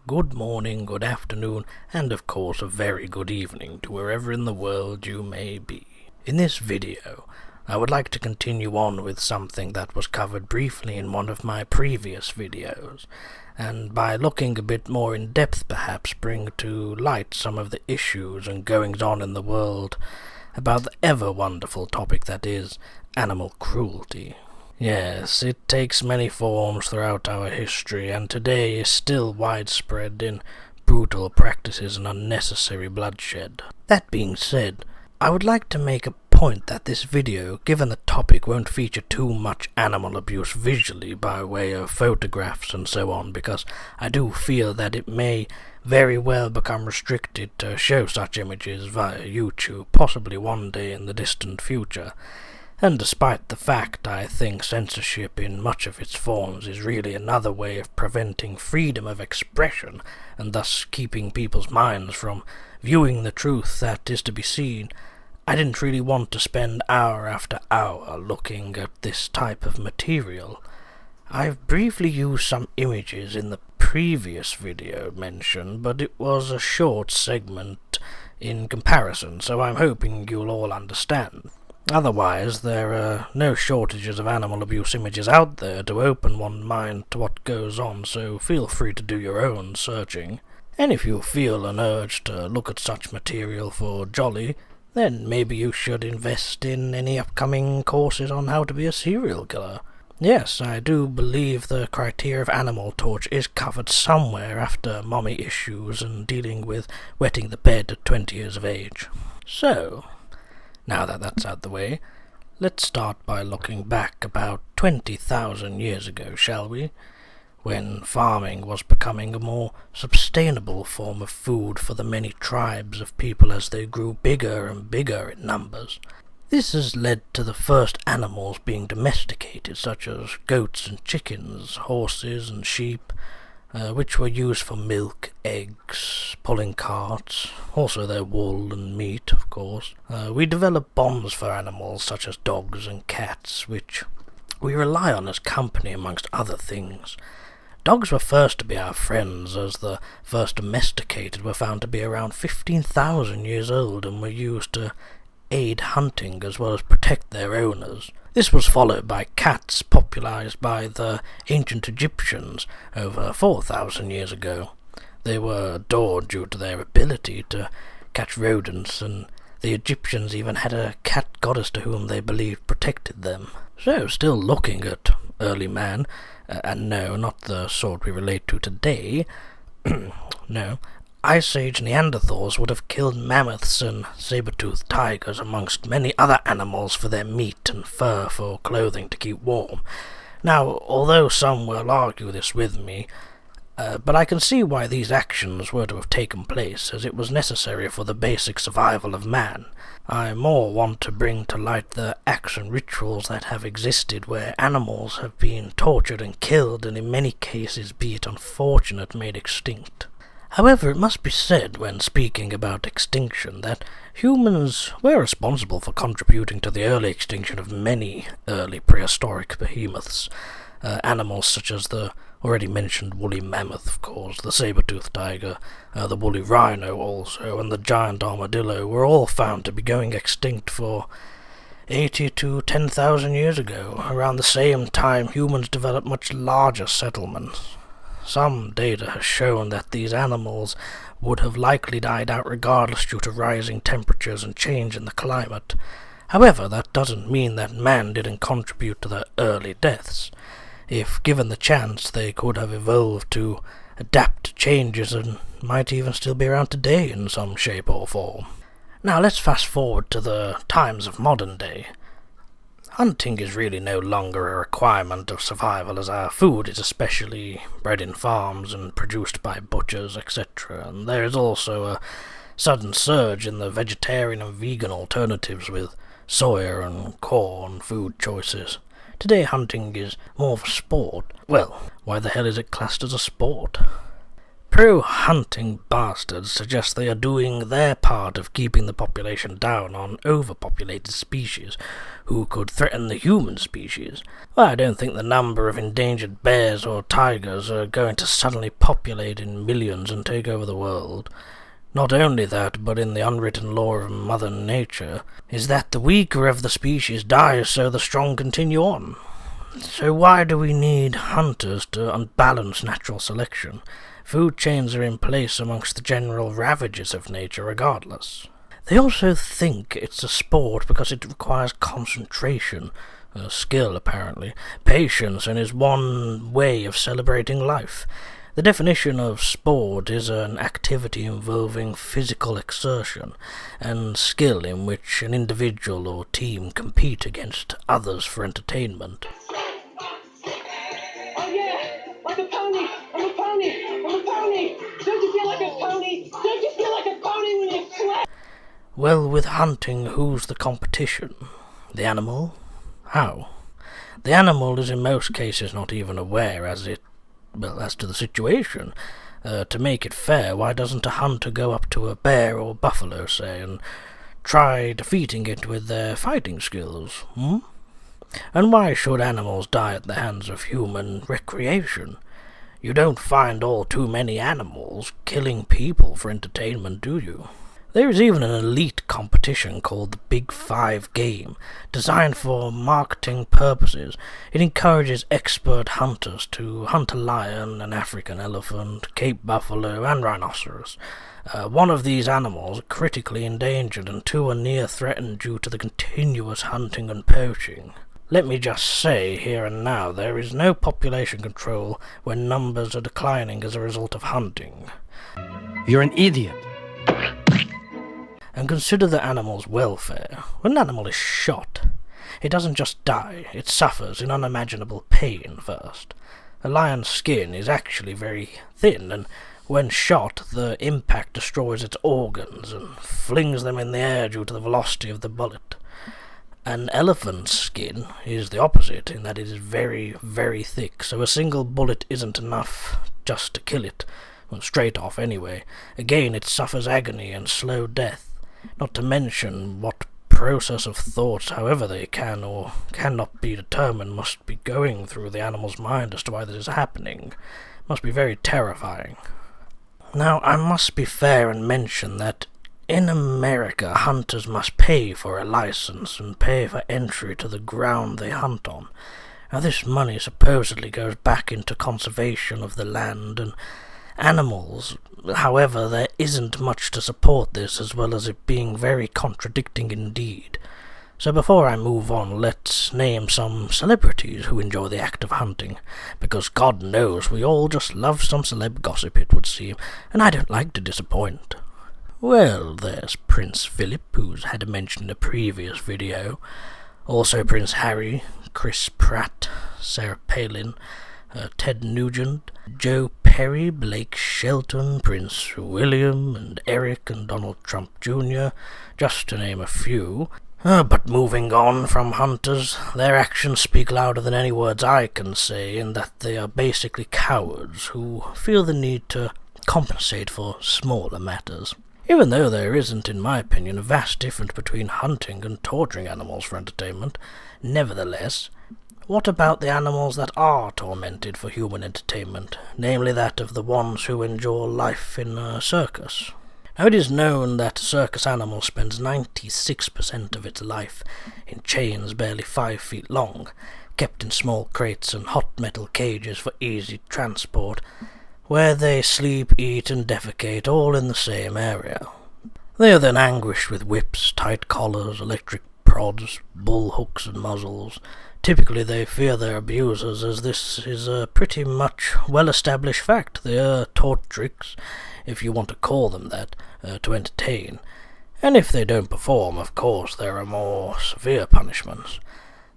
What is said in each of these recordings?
good morning, good afternoon, and of course a very good evening to wherever in the world you may be. In this video, I would like to continue on with something that was covered briefly in one of my previous videos, and by looking a bit more in depth perhaps bring to light some of the issues and goings-on in the world about the ever-wonderful topic that is animal cruelty. Yes, it takes many forms throughout our history, and today is still widespread in brutal practices and unnecessary bloodshed. That being said, I would like to make a point that this video, given the topic, won't feature too much animal abuse visually by way of photographs and so on, because I do feel that it may very well become restricted to show such images via YouTube, possibly one day in the distant future. And despite the fact I think censorship in much of its forms is really another way of preventing freedom of expression, and thus keeping people's minds from viewing the truth that is to be seen, I didn't really want to spend hour after hour looking at this type of material. I've briefly used some images in the previous video mentioned, but it was a short segment in comparison, so I'm hoping you'll all understand. Otherwise, there are no shortages of animal abuse images out there to open one's mind to what goes on, so feel free to do your own searching. And if you feel an urge to look at such material for jolly, then maybe you should invest in any upcoming courses on how to be a serial killer. Yes, I do believe the criteria of animal torture is covered somewhere after mommy issues and dealing with wetting the bed at 20 years of age. So, now that that's out the way, let's start by looking back about 20,000 years ago, shall we? When farming was becoming a more sustainable form of food for the many tribes of people as they grew bigger and bigger in numbers. This has led to the first animals being domesticated, such as goats and chickens, horses and sheep, which were used for milk, eggs, pulling carts, also their wool and meat, of course. We developed bonds for animals such as dogs and cats, which we rely on as company amongst other things. Dogs were first to be our friends, as the first domesticated were found to be around 15,000 years old and were used to aid hunting as well as protect their owners. This was followed by cats, popularized by the ancient Egyptians over 4,000 years ago. They were adored due to their ability to catch rodents, and the Egyptians even had a cat goddess to whom they believed protected them. So, still looking at early man, and no, not the sort we relate to today, no, Ice Age Neanderthals would have killed mammoths and saber-toothed tigers amongst many other animals for their meat and fur for clothing to keep warm. Now, although some will argue this with me, but I can see why these actions were to have taken place, as it was necessary for the basic survival of man. I more want to bring to light the acts and rituals that have existed where animals have been tortured and killed, and in many cases, be it unfortunate, made extinct. However, it must be said when speaking about extinction that humans were responsible for contributing to the early extinction of many early prehistoric behemoths, animals such as the already mentioned woolly mammoth, of course, the saber-toothed tiger, the woolly rhino also, and the giant armadillo were all found to be going extinct for 80 to 10,000 years ago. Around the same time, humans developed much larger settlements. Some data has shown that these animals would have likely died out regardless due to rising temperatures and change in the climate. However, that doesn't mean that man didn't contribute to their early deaths. If given the chance, they could have evolved to adapt to changes and might even still be around today in some shape or form. Now let's fast forward to the times of modern day. Hunting is really no longer a requirement of survival, as our food is especially bred in farms and produced by butchers, etc. And there is also a sudden surge in the vegetarian and vegan alternatives with soya and corn food choices. Today hunting is more of a sport. Well, why the hell is it classed as a sport? pro-hunting bastards suggest they are doing their part of keeping the population down on overpopulated species who could threaten the human species. Well, I don't think the number of endangered bears or tigers are going to suddenly populate in millions and take over the world. Not only that, but in the unwritten law of Mother Nature, is that the weaker of the species dies so the strong continue on. So why do we need hunters to unbalance natural selection? Food chains are in place amongst the general ravages of nature regardless. They also think it's a sport because it requires concentration, skill apparently, patience, and is one way of celebrating life. The definition of sport is an activity involving physical exertion and skill in which an individual or team compete against others for entertainment. Oh yeah, like a pony! I'm a pony! I'm a pony! Don't you feel like a pony? Don't you feel like a pony when you sweat? Well, with hunting, who's the competition? The animal? How? The animal is in most cases not even aware as to the situation. To make it fair, why doesn't a hunter go up to a bear or buffalo, say, and try defeating it with their fighting skills, And why should animals die at the hands of human recreation? You don't find all too many animals killing people for entertainment, do you? There is even an elite competition called the Big Five Game, designed for marketing purposes. It encourages expert hunters to hunt a lion, an African elephant, Cape buffalo, and rhinoceros. One of these animals are critically endangered, and two are near threatened due to the continuous hunting and poaching. Let me just say, here and now, there is no population control when numbers are declining as a result of hunting. You're an idiot. And consider the animal's welfare. When an animal is shot, it doesn't just die, it suffers in unimaginable pain first. A lion's skin is actually very thin, and when shot, the impact destroys its organs and flings them in the air due to the velocity of the bullet. An elephant's skin is the opposite, in that it is very, very thick, so a single bullet isn't enough just to kill it. Well, straight off anyway. Again, it suffers agony and slow death. Not to mention what process of thoughts, however they can or cannot be determined, must be going through the animal's mind as to why this is happening. It must be very terrifying. Now, I must be fair and mention that in America, hunters must pay for a license and pay for entry to the ground they hunt on. Now, this money supposedly goes back into conservation of the land and animals. However, there isn't much to support this, as well as it being very contradicting indeed. So before I move on, let's name some celebrities who enjoy the act of hunting, because God knows we all just love some celeb gossip, it would seem, and I don't like to disappoint. Well, there's Prince Philip, who's had a mention in a previous video, also Prince Harry, Chris Pratt, Sarah Palin, Ted Nugent, Joe Perry, Blake Shelton, Prince William, and Eric and Donald Trump Jr., just to name a few. But moving on from hunters, their actions speak louder than any words I can say, in that they are basically cowards who feel the need to compensate for smaller matters. Even though there isn't, in my opinion, a vast difference between hunting and torturing animals for entertainment, nevertheless, what about the animals that are tormented for human entertainment, namely that of the ones who endure life in a circus? Now, it is known that a circus animal spends 96% of its life in chains barely 5 feet long, kept in small crates and hot metal cages for easy transport, where they sleep, eat, and defecate all in the same area. They are then anguished with whips, tight collars, electric prods, bull hooks, and muzzles. Typically they fear their abusers, as this is a pretty much well-established fact. They are taught tricks, if you want to call them that, to entertain. And if they don't perform, of course, there are more severe punishments.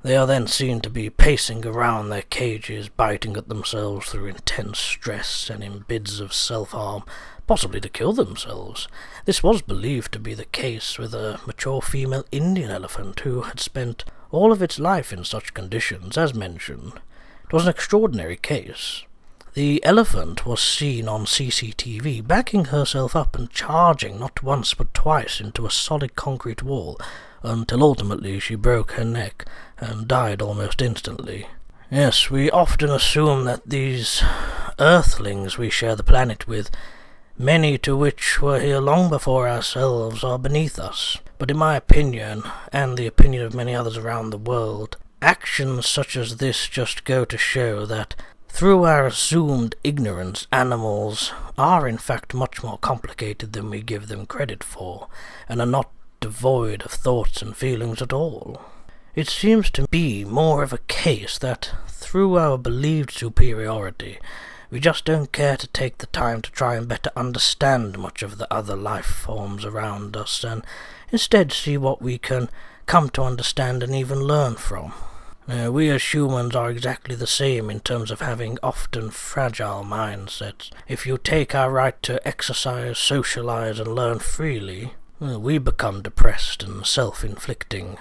They are then seen to be pacing around their cages, biting at themselves through intense stress and in bids of self-harm, possibly to kill themselves. This was believed to be the case with a mature female Indian elephant who had spent all of its life in such conditions, as mentioned. It was an extraordinary case. The elephant was seen on CCTV backing herself up and charging not once but twice into a solid concrete wall, until ultimately she broke her neck and died almost instantly. Yes, we often assume that these Earthlings we share the planet with, many to which were here long before ourselves, are beneath us. But in my opinion, and the opinion of many others around the world, actions such as this just go to show that through our assumed ignorance, animals are in fact much more complicated than we give them credit for, and are not devoid of thoughts and feelings at all. It seems to be more of a case that, through our believed superiority, we just don't care to take the time to try and better understand much of the other life forms around us, and instead see what we can come to understand and even learn from. We as humans are exactly the same in terms of having often fragile mindsets. If you take our right to exercise, socialize, and learn freely, we become depressed and self-inflicting.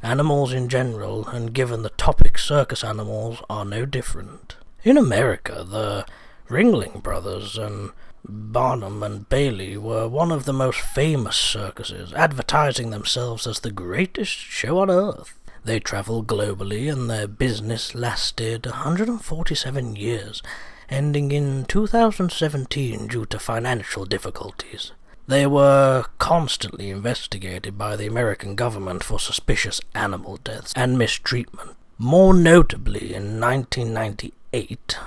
Animals in general, and given the topic circus animals, are no different. In America, the Ringling Brothers and Barnum and Bailey were one of the most famous circuses, advertising themselves as the greatest show on earth. They travelled globally, and their business lasted 147 years, ending in 2017 due to financial difficulties. They were constantly investigated by the American government for suspicious animal deaths and mistreatment, more notably in 1998,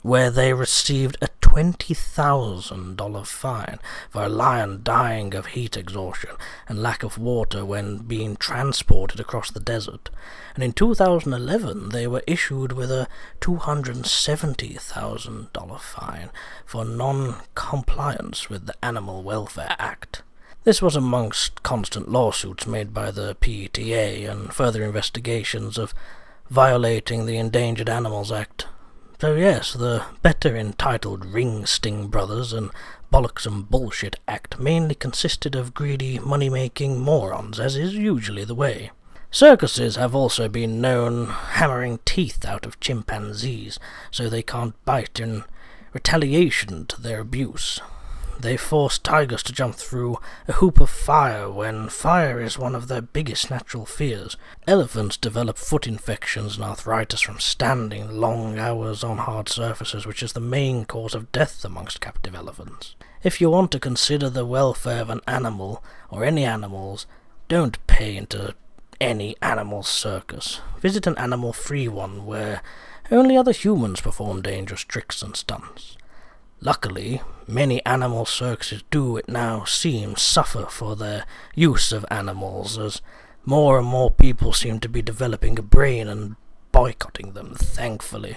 where they received a $20,000 fine for a lion dying of heat exhaustion and lack of water when being transported across the desert. And in 2011 they were issued with a $270,000 fine for non-compliance with the Animal Welfare Act. This was amongst constant lawsuits made by the PETA and further investigations of violating the Endangered Animals Act. So yes, the better entitled Ring Sting Brothers and Bollocks and Bullshit Act mainly consisted of greedy money-making morons, as is usually the way. Circuses have also been known hammering teeth out of chimpanzees so they can't bite in retaliation to their abuse. They force tigers to jump through a hoop of fire when fire is one of their biggest natural fears. Elephants develop foot infections and arthritis from standing long hours on hard surfaces, which is the main cause of death amongst captive elephants. If you want to consider the welfare of an animal, or any animals, don't pay into any animal circus. Visit an animal-free one where only other humans perform dangerous tricks and stunts. Luckily, many animal circuses do, it now seems, suffer for their use of animals, as more and more people seem to be developing a brain and boycotting them, thankfully.